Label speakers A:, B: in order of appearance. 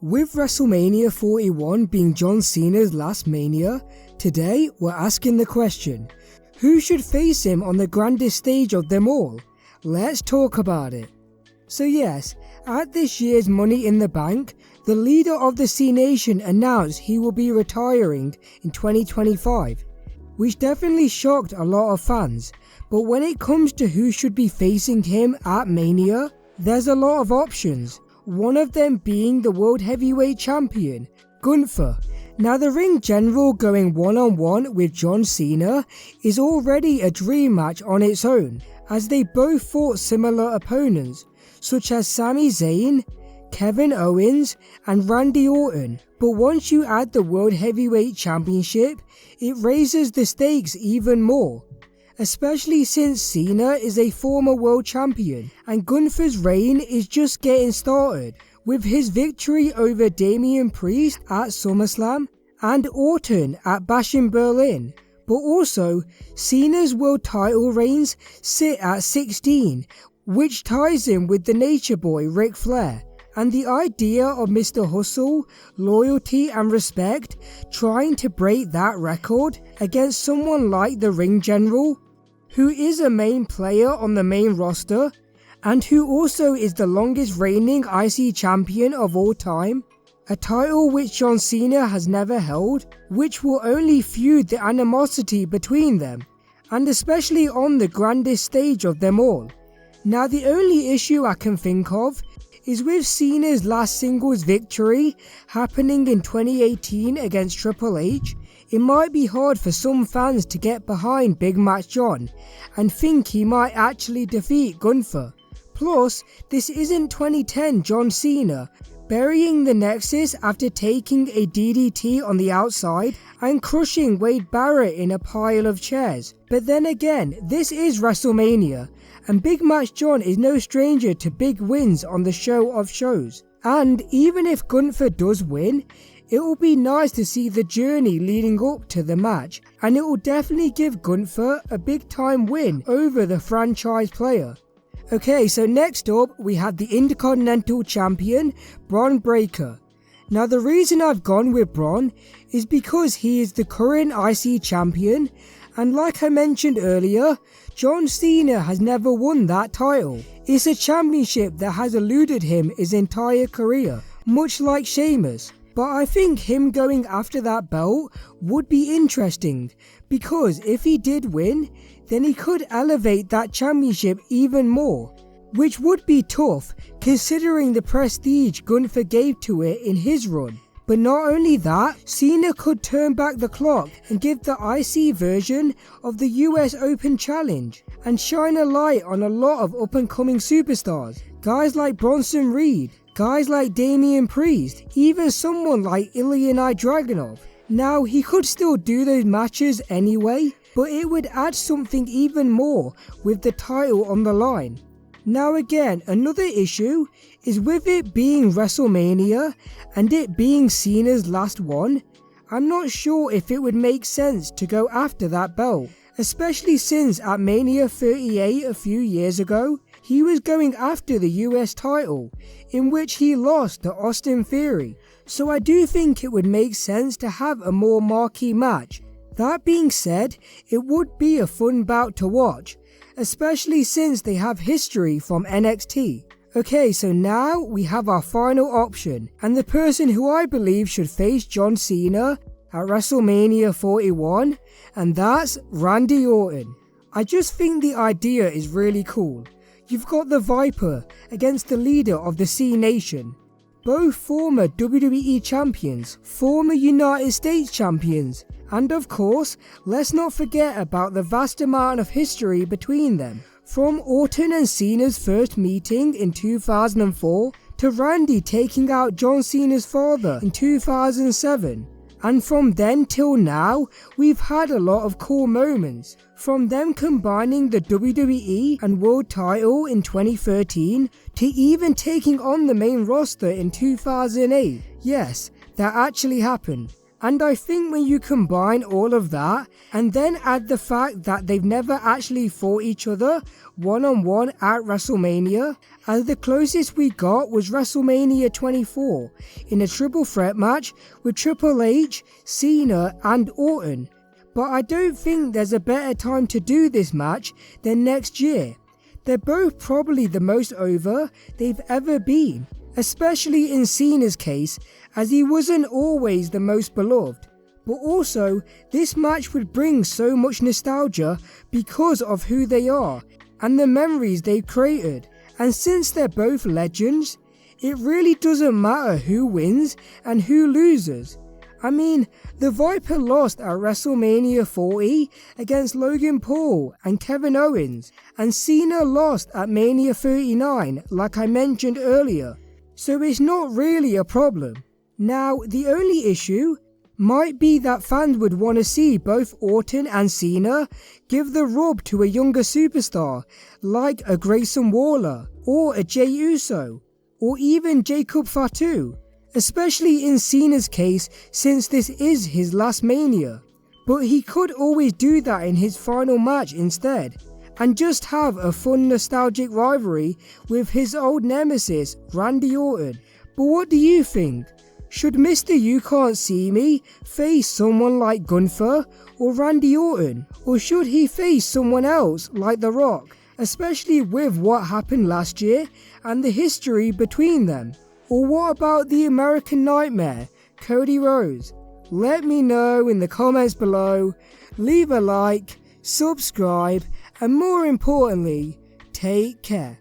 A: With WrestleMania 41 being John Cena's last Mania, today we're asking the question, who should face him on the grandest stage of them all? Let's talk about it. So yes, at this year's Money in the Bank, the leader of the Cenation announced he will be retiring in 2025, which definitely shocked a lot of fans. But when it comes to who should be facing him at Mania, there's a lot of options. One of them being the World Heavyweight Champion, Gunther. Now the ring general going one-on-one with John Cena is already a dream match on its own, as they both fought similar opponents, such as Sami Zayn, Kevin Owens and Randy Orton. But once you add the World Heavyweight Championship, it raises the stakes even more. Especially since Cena is a former world champion and Gunther's reign is just getting started with his victory over Damian Priest at SummerSlam and Orton at Bash in Berlin. But also, Cena's world title reigns sit at 16, which ties in with the Nature Boy Ric Flair. And the idea of Mr. Hustle, loyalty and respect trying to break that record against someone like the Ring General, who is a main player on the main roster, and who also is the longest reigning IC champion of all time, a title which John Cena has never held, which will only fuel the animosity between them, and especially on the grandest stage of them all. Now the only issue I can think of is with Cena's last singles victory happening in 2018 against Triple H, it might be hard for some fans to get behind Big Match John and think he might actually defeat Gunther. Plus, this isn't 2010 John Cena burying the Nexus after taking a DDT on the outside and crushing Wade Barrett in a pile of chairs. But then again, this is WrestleMania, and Big Match John is no stranger to big wins on the show of shows. And even if Gunther does win, it will be nice to see the journey leading up to the match, and it will definitely give Gunther a big time win over the franchise player. Okay, so next up we have the Intercontinental Champion, Bron Breakker. Now the reason I've gone with Bron is because he is the current IC champion, and like I mentioned earlier, John Cena has never won that title. It's a championship that has eluded him his entire career, much like Sheamus. But I think him going after that belt would be interesting, because if he did win, then he could elevate that championship even more, which would be tough considering the prestige Gunther gave to it in his run. But not only that, Cena could turn back the clock and give the IC version of the US Open Challenge and shine a light on a lot of up and coming superstars, guys like Bronson Reed, guys like Damian Priest, even someone like Ilya Dragunov. Now he could still do those matches anyway, but it would add something even more with the title on the line. Now again, another issue is with it being WrestleMania and it being Cena's last one, I'm not sure if it would make sense to go after that belt, especially since at Mania 38 a few years ago, he was going after the US title, in which he lost to Austin Theory, so I do think it would make sense to have a more marquee match. That being said, it would be a fun bout to watch, especially since they have history from NXT. Okay, so now we have our final option, and the person who I believe should face John Cena at WrestleMania 41, and that's Randy Orton. I just think the idea is really cool. You've got the Viper against the leader of the Cenation, both former WWE champions, former United States champions, and of course, let's not forget about the vast amount of history between them. From Orton and Cena's first meeting in 2004 to Randy taking out John Cena's father in 2007. And from then till now, we've had a lot of cool moments. From them combining the WWE and World title in 2013 to even taking on the main roster in 2008. Yes, that actually happened. And I think when you combine all of that, and then add the fact that they've never actually fought each other one-on-one at WrestleMania, as the closest we got was WrestleMania 24, in a triple threat match with Triple H, Cena and Orton. But I don't think there's a better time to do this match than next year. They're both probably the most over they've ever been, especially in Cena's case, as he wasn't always the most beloved. But also, this match would bring so much nostalgia because of who they are and the memories they've created. And since they're both legends, it really doesn't matter who wins and who loses. I mean, the Viper lost at WrestleMania 40 against Logan Paul and Kevin Owens, and Cena lost at Mania 39 like I mentioned earlier, so it's not really a problem. Now, the only issue might be that fans would want to see both Orton and Cena give the rub to a younger superstar like a Grayson Waller or a Jey Uso or even Jacob Fatu, especially in Cena's case since this is his last Mania. But he could always do that in his final match instead and just have a fun nostalgic rivalry with his old nemesis Randy Orton. But what do you think? Should Mr. You Can't See Me face someone like Gunther or Randy Orton? Or should he face someone else like The Rock, especially with what happened last year and the history between them? Or what about the American Nightmare, Cody Rhodes? Let me know in the comments below, leave a like, subscribe, and more importantly, take care.